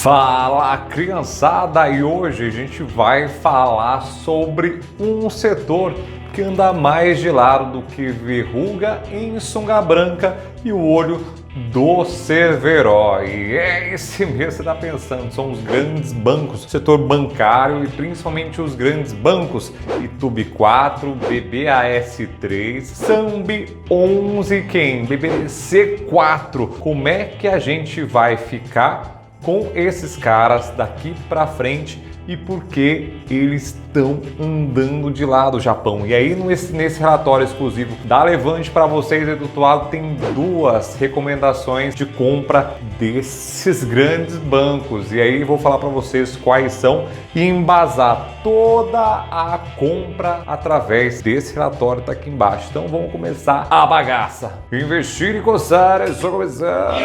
Fala, criançada! E hoje a gente vai falar sobre um setor que anda mais de lado do que verruga em sunga branca e o olho do Cerveró. E é esse mesmo que você está pensando, são os grandes bancos, o setor bancário e principalmente os grandes bancos Itubi 4, BBAS3, Sambi 11, quem? BBDC 4. Como é que a gente vai ficar com esses caras daqui para frente e por que eles estão andando de lado, Japão? E aí nesse relatório exclusivo da Levante para vocês, Eduardo, tem duas recomendações de compra desses grandes bancos. E aí vou falar para vocês quais são e embasar toda a compra através desse relatório que tá aqui embaixo. Então vamos começar a bagaça. Investir e coçar, é só começar.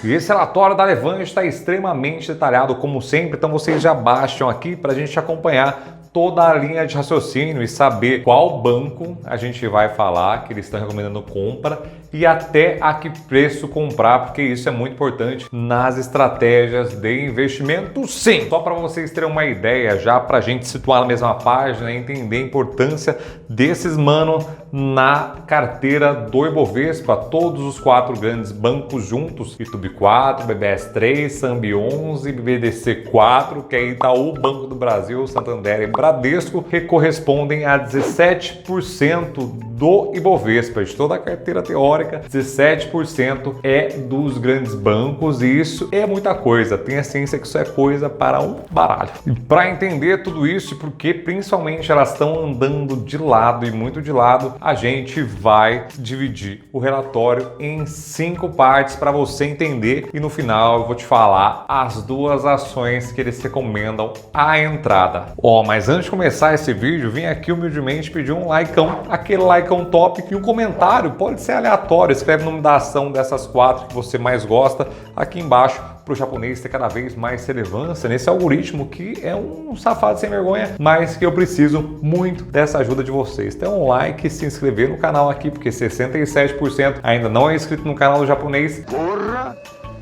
E esse relatório da Levante está extremamente detalhado, como sempre, então vocês já baixam aqui para a gente acompanhar toda a linha de raciocínio e saber qual banco a gente vai falar que eles estão recomendando compra e até a que preço comprar, porque isso é muito importante nas estratégias de investimento, sim. Só para vocês terem uma ideia, já para a gente situar na mesma página e entender a importância desses mano na carteira do Ibovespa, todos os quatro grandes bancos juntos, Itubi 4, BBS3, Sambi 11, BBDC 4, que é Itaú, Banco do Brasil, Santander e Bradesco, que correspondem a 17% do Ibovespa, de toda a carteira teórica, 17% é dos grandes bancos, e isso é muita coisa, tenha ciência que isso é coisa para um baralho. E para entender tudo isso, porque principalmente elas estão andando de lado e muito de lado, a gente vai dividir o relatório em 5 partes para você entender, e no final eu vou te falar as duas ações que eles recomendam à entrada. Mas antes de começar esse vídeo, vim aqui humildemente pedir um likeão, aquele likeão top, e um comentário, pode ser aleatório, escreve o nome da ação dessas 4 que você mais gosta aqui embaixo, para o japonês ter cada vez mais relevância nesse algoritmo que é um safado sem vergonha, mas que eu preciso muito dessa ajuda de vocês. Então um like, se inscrever no canal aqui, porque 67% ainda não é inscrito no canal do japonês. Porra!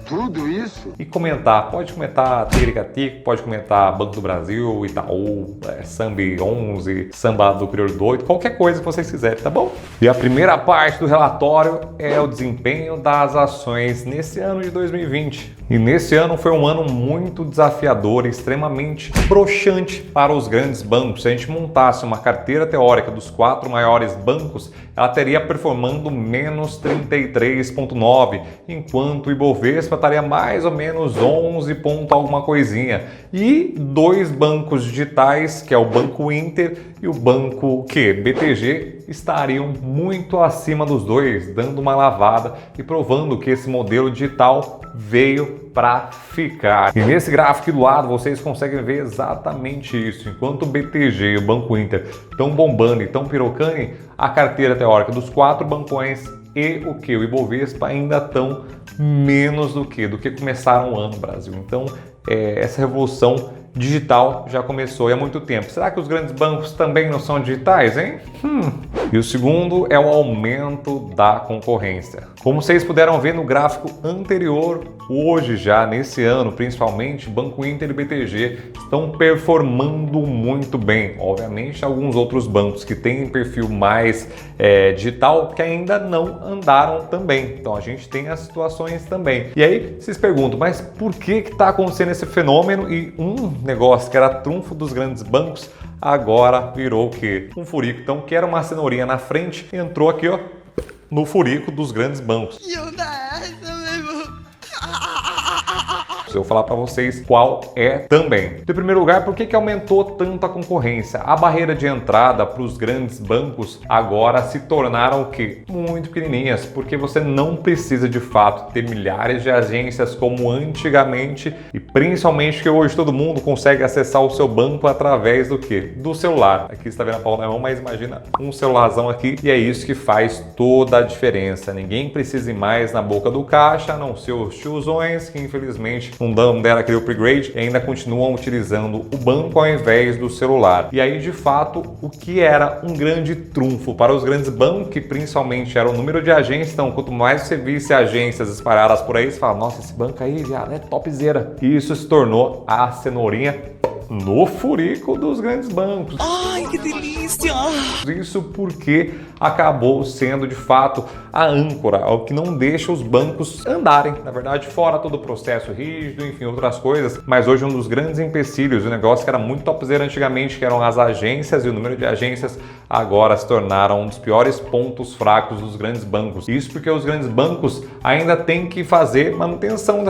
Tudo isso? E comentar, pode comentar Ticaricatica, pode comentar Banco do Brasil, Itaú, Sambi 11, Samba do Crioulo Doido, qualquer coisa que vocês quiserem, tá bom? E a primeira parte do relatório é o desempenho das ações nesse ano de 2020. E nesse ano foi um ano muito desafiador e extremamente broxante para os grandes bancos. Se a gente montasse uma carteira teórica dos 4 maiores bancos, ela teria performando menos 33,9, enquanto o Ibovespa estaria mais ou menos 11 ponto alguma coisinha. E 2 bancos digitais, que é o Banco Inter e o Banco BTG, estariam muito acima dos dois, dando uma lavada e provando que esse modelo digital veio para ficar. E nesse gráfico do lado vocês conseguem ver exatamente isso. Enquanto o BTG e o Banco Inter estão bombando e estão pirocando, a carteira teórica dos 4 bancões e o Ibovespa ainda estão menos do que começaram o ano, Brasil. Então essa revolução digital já começou há muito tempo. Será que os grandes bancos também não são digitais, hein? E o segundo é o aumento da concorrência. Como vocês puderam ver no gráfico anterior, hoje já nesse ano, principalmente, Banco Inter e BTG estão performando muito bem. Obviamente, alguns outros bancos que têm perfil mais digital que ainda não andaram também. Então a gente tem as situações também. E aí vocês perguntam, mas por que está acontecendo esse fenômeno? E um negócio que era trunfo dos grandes bancos agora virou o quê? Um furico. Então, que era uma cenourinha na frente, entrou aqui, ó, no furico dos grandes bancos. Eu vou falar para vocês qual é também. Em primeiro lugar, por que aumentou tanto a concorrência? A barreira de entrada para os grandes bancos agora se tornaram o quê? Muito pequenininhas, porque você não precisa de fato ter milhares de agências como antigamente, e principalmente que hoje todo mundo consegue acessar o seu banco através do quê? Do celular. Aqui você está vendo a palma da mão, mas imagina um celularzão aqui, e é isso que faz toda a diferença. Ninguém precisa ir mais na boca do caixa, a não ser os tiozões que infelizmente não deram aquele upgrade e ainda continuam utilizando o banco ao invés do celular. E aí, de fato, o que era um grande trunfo para os grandes bancos, que principalmente era o número de agências, então quanto mais você visse agências espalhadas por aí, você fala, nossa, esse banco aí, viado, é topzera. E isso se tornou a cenourinha no furico dos grandes bancos. Ai, que delícia! Isso porque acabou sendo de fato a âncora, o que não deixa os bancos andarem, na verdade, fora todo o processo rígido, enfim, outras coisas. Mas hoje um dos grandes empecilhos, o negócio que era muito topzera antigamente, que eram as agências, e o número de agências agora se tornaram um dos piores pontos fracos dos grandes bancos. Isso porque os grandes bancos ainda têm que fazer manutenção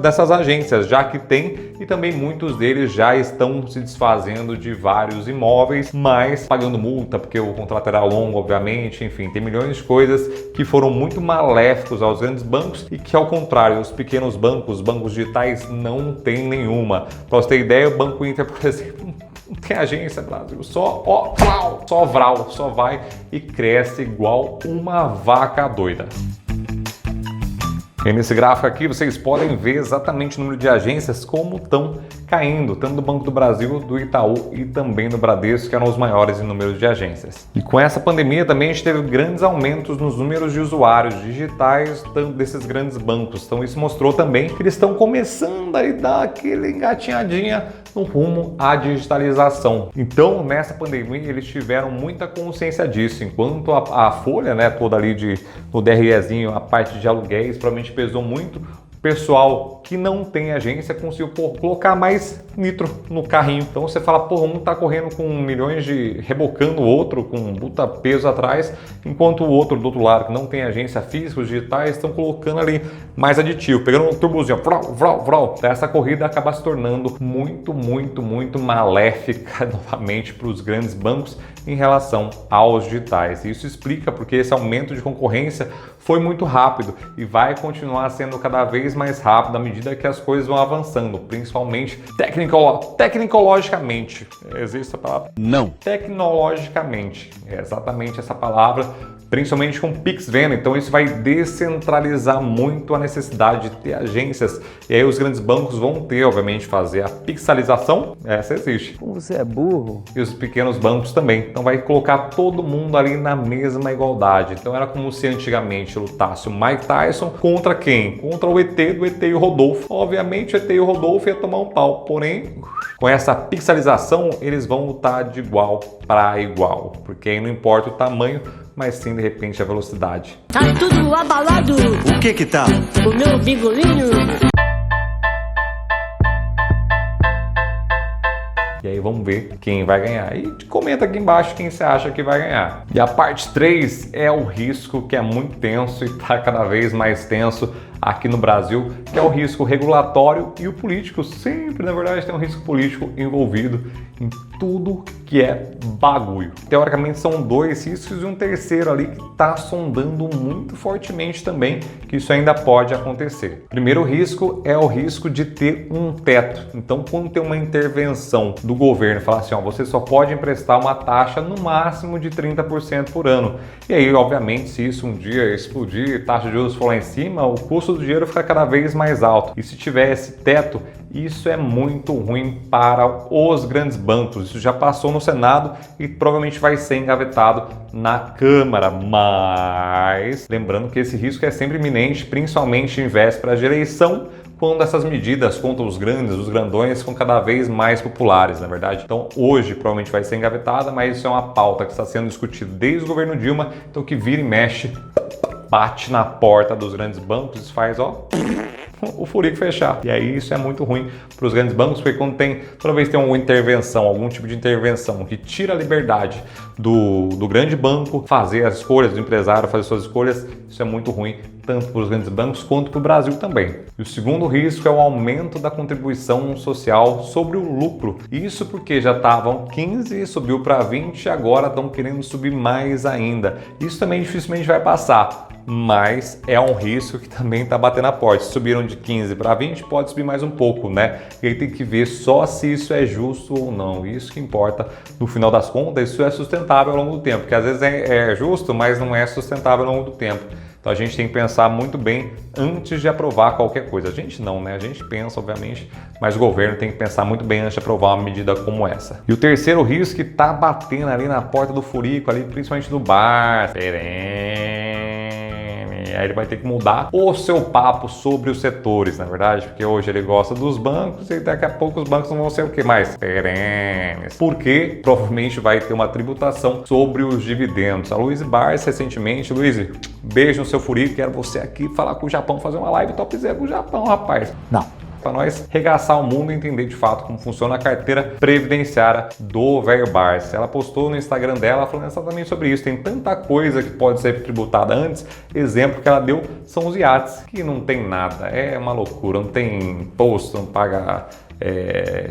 dessas agências, já que tem, e também muitos deles já estão se desfazendo de vários imóveis, mas pagando multa, porque o contrato era longo, obviamente, enfim, tem milhões de coisas que foram muito maléficos aos grandes bancos e que, ao contrário, os pequenos bancos, bancos digitais, não tem nenhuma. Para você ter ideia, o Banco Inter, por exemplo, não tem agência, Brasil, só vral, só vai e cresce igual uma vaca doida. E nesse gráfico aqui vocês podem ver exatamente o número de agências como estão caindo, tanto do Banco do Brasil, do Itaú e também do Bradesco, que eram os maiores em número de agências. E com essa pandemia também a gente teve grandes aumentos nos números de usuários digitais desses grandes bancos. Então isso mostrou também que eles estão começando a dar aquele engatinhadinha no rumo à digitalização. Então nessa pandemia eles tiveram muita consciência disso, enquanto a folha, né, toda ali no DREzinho, a parte de aluguéis, provavelmente pesou muito. O pessoal que não tem agência conseguiu colocar mais nitro no carrinho. Então você fala, pô, um tá correndo com milhões rebocando o outro com um puta peso atrás, enquanto o outro do outro lado que não tem agência física, os digitais estão colocando ali mais aditivo, pegando um turbozinho, vrau. Essa corrida acaba se tornando muito maléfica novamente para os grandes bancos em relação aos digitais. E isso explica porque esse aumento de concorrência foi muito rápido e vai continuar sendo cada vez mais rápido à medida que as coisas vão avançando, principalmente tecnologicamente. Existe essa palavra? Não. Tecnologicamente, é exatamente essa palavra, principalmente com Pix Venda. Então isso vai descentralizar muito a necessidade de ter agências. E aí os grandes bancos vão ter, obviamente, fazer a pixelização. Essa existe. Como você é burro. E os pequenos bancos também. Então vai colocar todo mundo ali na mesma igualdade. Então era como se antigamente lutasse o Mike Tyson contra quem? Contra o ET e o Rodolfo. Obviamente o ET e o Rodolfo ia tomar um pau. Porém, com essa pixelização, eles vão lutar de igual para igual. Porque aí não importa o tamanho, mas sim, de repente, a velocidade. Tá tudo abalado. O que tá? O meu bigolinho. E aí vamos ver quem vai ganhar. E comenta aqui embaixo quem você acha que vai ganhar. E a parte 3 é o risco, que é muito tenso e está cada vez mais tenso aqui no Brasil, que é o risco regulatório e o político. Sempre, na verdade, tem um risco político envolvido em tudo que é bagulho. Teoricamente são 2 riscos e um terceiro ali que está sondando muito fortemente também que isso ainda pode acontecer. Primeiro risco é o risco de ter um teto. Então, quando tem uma intervenção do governo, falar assim, ó, você só pode emprestar uma taxa no máximo de 30% por ano. E aí, obviamente, se isso um dia explodir, taxa de juros for lá em cima, o custo do dinheiro fica cada vez mais alto. E se tiver esse teto, isso é muito ruim para os grandes bancos. Isso já passou no Senado e provavelmente vai ser engavetado na Câmara. Mas lembrando que esse risco é sempre iminente, principalmente em vésperas de eleição, quando essas medidas contra os grandes, os grandões, ficam cada vez mais populares, na verdade. Então hoje provavelmente vai ser engavetada, mas isso é uma pauta que está sendo discutida desde o governo Dilma, então que vira e mexe, bate na porta dos grandes bancos e faz, ó, o furico fechar. E aí isso é muito ruim para os grandes bancos, porque toda vez que tem uma intervenção, algum tipo de intervenção que tira a liberdade do grande banco fazer as escolhas, do empresário fazer suas escolhas, isso é muito ruim, tanto para os grandes bancos quanto para o Brasil também. E o segundo risco é o aumento da contribuição social sobre o lucro. Isso porque já estavam 15, subiu para 20 e agora estão querendo subir mais ainda. Isso também dificilmente vai passar, mas é um risco que também está batendo a porta. Se subiram de 15 para 20, pode subir mais um pouco, né? E aí tem que ver só se isso é justo ou não. Isso que importa, no final das contas, isso é sustentável ao longo do tempo, porque às vezes é justo, mas não é sustentável ao longo do tempo. Então Então a gente tem que pensar muito bem antes de aprovar qualquer coisa. A gente não, né? A gente pensa, obviamente, mas o governo tem que pensar muito bem antes de aprovar uma medida como essa. E o terceiro risco que tá batendo ali na porta do furico, ali, principalmente do bar. Aí ele vai ter que mudar o seu papo sobre os setores, na verdade, porque hoje ele gosta dos bancos e daqui a pouco os bancos não vão ser o que mais? Perenes. Porque provavelmente vai ter uma tributação sobre os dividendos. A Luiz Barsi recentemente, Luiz, beijo no seu furico, quero você aqui falar com o Japão, fazer uma live top zero com o Japão, rapaz. Não. Para nós regaçar o mundo e entender de fato como funciona a carteira previdenciária do velho Barsi. Ela postou no Instagram dela falando exatamente sobre isso. Tem tanta coisa que pode ser tributada antes. Exemplo que ela deu são os iates, que não tem nada. É uma loucura, não tem imposto, não paga...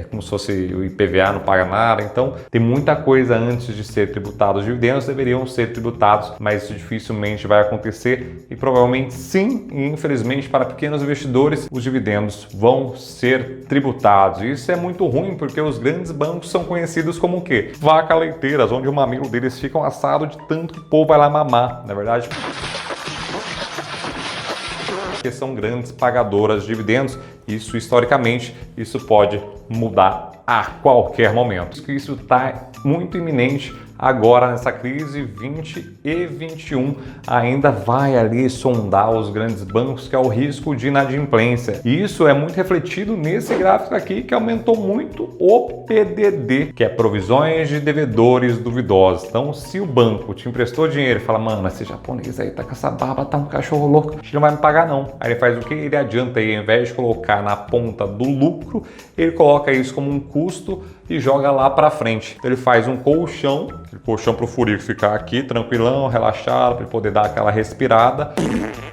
como se fosse o IPVA, não paga nada. Então tem muita coisa antes de ser tributado. Os dividendos deveriam ser tributados, mas isso dificilmente vai acontecer e provavelmente sim, e infelizmente para pequenos investidores os dividendos vão ser tributados. E isso é muito ruim porque os grandes bancos são conhecidos como o quê? Vaca leiteiras, onde o mamilo deles fica assado de tanto que o povo vai lá mamar, na verdade. Que são grandes pagadoras de dividendos. Isso historicamente, isso pode mudar a qualquer momento. Isso está muito iminente agora nessa crise 20 e 21. Ainda vai ali sondar os grandes bancos, que é o risco de inadimplência. E isso é muito refletido nesse gráfico aqui, que aumentou muito o PDD, que é provisões de devedores duvidosos. Então, se o banco te emprestou dinheiro e fala, mano, esse japonês aí tá com essa barba, tá um cachorro louco, a gente não vai me pagar não. Aí ele faz o que? Ele adianta aí, ao invés de colocar na ponta do lucro, ele coloca isso como um custo e joga lá para frente. Então, ele faz um colchão para o furico ficar aqui tranquilão, relaxado, para ele poder dar aquela respirada,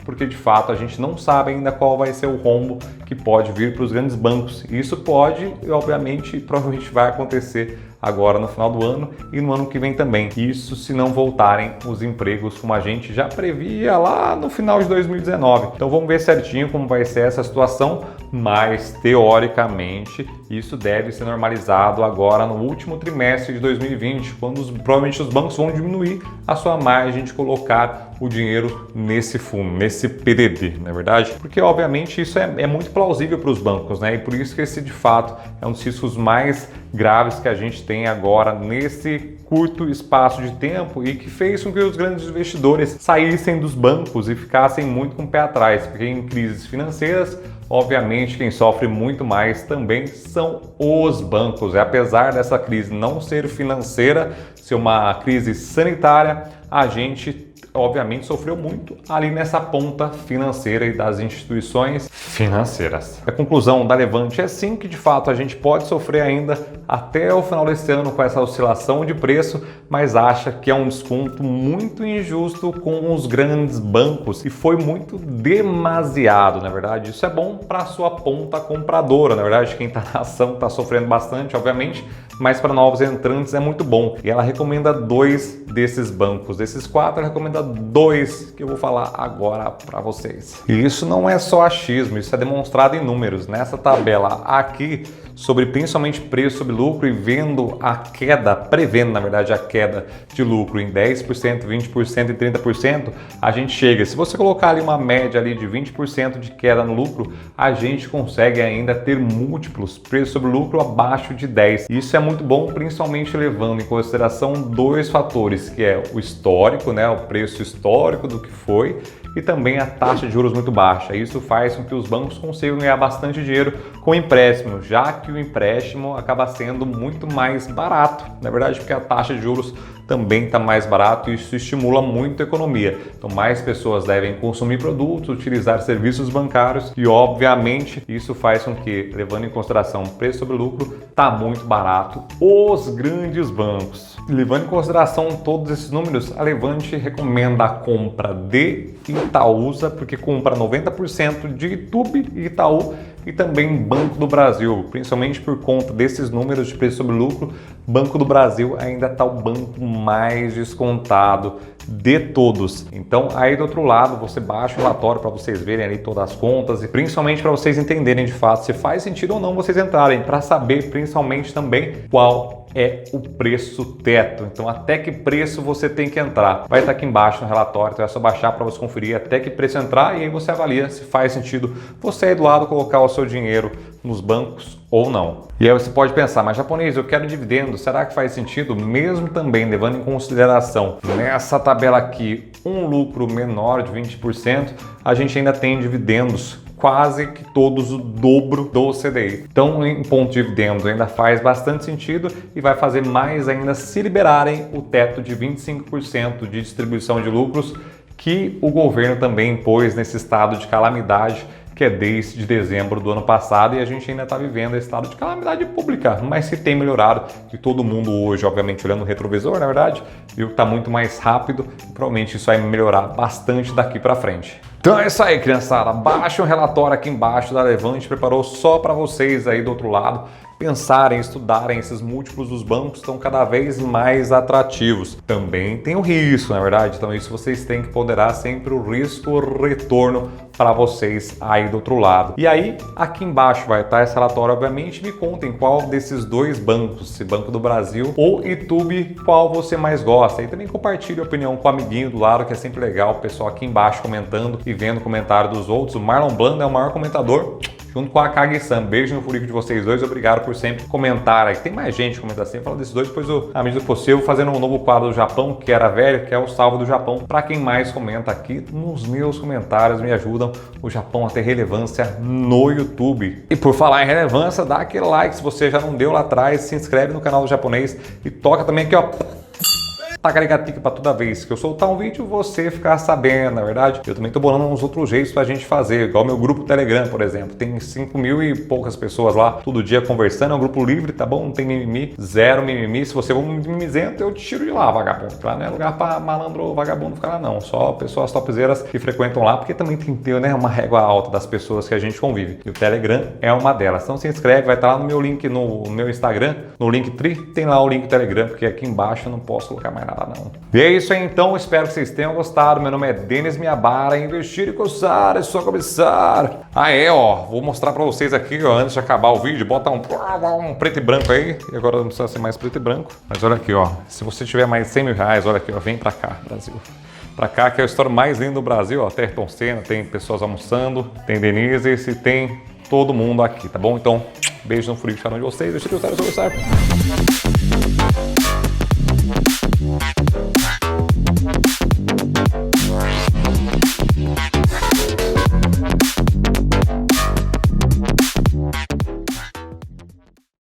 porque de fato a gente não sabe ainda qual vai ser o rombo que pode vir para os grandes bancos. E isso pode, obviamente, provavelmente vai acontecer agora no final do ano e no ano que vem também. Isso se não voltarem os empregos como a gente já previa lá no final de 2019. Então vamos ver certinho como vai ser essa situação, mas teoricamente isso deve ser normalizado agora no último trimestre de 2020, quando provavelmente os bancos vão diminuir a sua margem de colocar o dinheiro nesse fundo, nesse PDD, não é verdade? Porque obviamente isso é muito plausível para os bancos, né? E por isso que esse de fato é um dos riscos mais graves que a gente tem agora nesse curto espaço de tempo e que fez com que os grandes investidores saíssem dos bancos e ficassem muito com o pé atrás, porque em crises financeiras, obviamente, quem sofre muito mais também são os bancos. E apesar dessa crise não ser financeira, ser uma crise sanitária, a gente obviamente sofreu muito ali nessa ponta financeira e das instituições financeiras. A conclusão da Levante é sim que de fato a gente pode sofrer ainda até o final desse ano com essa oscilação de preço, mas acha que é um desconto muito injusto com os grandes bancos e foi muito demasiado, na verdade. Isso é bom para a sua ponta compradora, na verdade, quem está na ação está sofrendo bastante, obviamente, mas para novos entrantes é muito bom. E ela recomenda 2 desses bancos. Desses 4, ela recomenda 2 que eu vou falar agora para vocês. E isso não é só achismo, isso é demonstrado em números. Nessa tabela aqui, sobre principalmente preço sobre lucro e vendo a queda, prevendo na verdade a queda de lucro em 10%, 20% e 30%, a gente chega, se você colocar ali uma média ali de 20% de queda no lucro, a gente consegue ainda ter múltiplos preço sobre lucro abaixo de 10. Isso é muito bom, principalmente levando em consideração 2 fatores, que é o histórico, né, o preço histórico do que foi, e também a taxa de juros muito baixa. Isso faz com que os bancos consigam ganhar bastante dinheiro com empréstimo, já que o empréstimo acaba sendo muito mais barato, na verdade, porque a taxa de juros também está mais barato e isso estimula muito a economia. Então mais pessoas devem consumir produtos, utilizar serviços bancários e obviamente isso faz com que, levando em consideração o preço sobre lucro, está muito barato os grandes bancos. Levando em consideração todos esses números, a Levante recomenda a compra de Itaúsa, porque compra 90% de Itube e Itaú e também Banco do Brasil, principalmente por conta desses números de preço sobre lucro. Banco do Brasil ainda está o banco mais descontado de todos. Então aí do outro lado você baixa o relatório para vocês verem ali todas as contas e principalmente para vocês entenderem de fato se faz sentido ou não vocês entrarem, para saber principalmente também qual é o preço teto. Então, até que preço você tem que entrar? Vai estar aqui embaixo no relatório, então é só baixar para você conferir até que preço entrar e aí você avalia se faz sentido você aí do lado colocar o seu dinheiro nos bancos ou não. E aí você pode pensar, mas japonês, eu quero dividendo, será que faz sentido? Mesmo também levando em consideração nessa tabela aqui um lucro menor de 20%, a gente ainda tem dividendos quase que todos o dobro do CDI. Então, em ponto de dividendos ainda faz bastante sentido e vai fazer mais ainda se liberarem o teto de 25% de distribuição de lucros que o governo também impôs nesse estado de calamidade que é desde dezembro do ano passado, e a gente ainda está vivendo esse estado de calamidade pública, mas se tem melhorado, e todo mundo hoje, obviamente, olhando o retrovisor, na verdade, viu que está muito mais rápido, e provavelmente isso vai melhorar bastante daqui para frente. Então é isso aí, criançada, baixa o relatório aqui embaixo da Levante, preparou só para vocês aí do outro lado, pensarem, estudarem, esses múltiplos dos bancos estão cada vez mais atrativos. Também tem o risco, na verdade, então isso vocês têm que ponderar sempre o risco-retorno para vocês aí do outro lado. E aí, aqui embaixo vai estar esse relatório, obviamente, me contem qual desses dois bancos, se Banco do Brasil ou YouTube, qual você mais gosta. E também compartilhe a opinião com o amiguinho do lado, que é sempre legal, o pessoal aqui embaixo comentando e vendo o comentário dos outros. O Marlon Blando é o maior comentador, junto com a Kagi-san. Beijo no furico de vocês dois, obrigado por sempre comentar aí. Tem mais gente comentando sempre, fala desses dois, depois à medida do possível, fazendo um novo quadro do Japão, que era velho, que é o Salve do Japão. Para quem mais comenta aqui nos meus comentários, me ajudam o Japão a ter relevância no YouTube. E por falar em relevância, dá aquele like se você já não deu lá atrás, se inscreve no canal do japonês e toca também aqui, ó, taca ligatica para toda vez que eu soltar um vídeo você ficar sabendo, na verdade. Eu também tô bolando uns outros jeitos pra gente fazer, igual meu grupo Telegram, por exemplo. Tem 5.000 e poucas pessoas lá, todo dia conversando, é um grupo livre, tá bom? Não tem mimimi, zero mimimi. Se você for um mimizento, eu te tiro de lá, vagabundo. Lá não é lugar pra malandro ou vagabundo ficar lá, não. Só pessoas topzeiras que frequentam lá, porque também tem que ter, né, uma régua alta das pessoas que a gente convive. E o Telegram é uma delas. Então se inscreve, vai estar lá no meu link, no meu Instagram, no Linktree, tem lá o link do Telegram, porque aqui embaixo eu não posso colocar mais nada não. E é isso aí então, espero que vocês tenham gostado. Meu nome é Denis Miyabara, investir e coçar, é só começar. Ah é, ó, vou mostrar pra vocês aqui, ó, antes de acabar o vídeo, bota um preto e branco aí, e agora não precisa ser mais preto e branco. Mas olha aqui, ó, se você tiver mais de 100 mil reais, olha aqui, ó, vem pra cá, Brasil. Pra cá, que é a história mais linda do Brasil, ó, tem Ayrton Senna, tem pessoas almoçando, tem Denise e tem todo mundo aqui, tá bom? Então, beijo no furico de vocês, deixa eu gostar,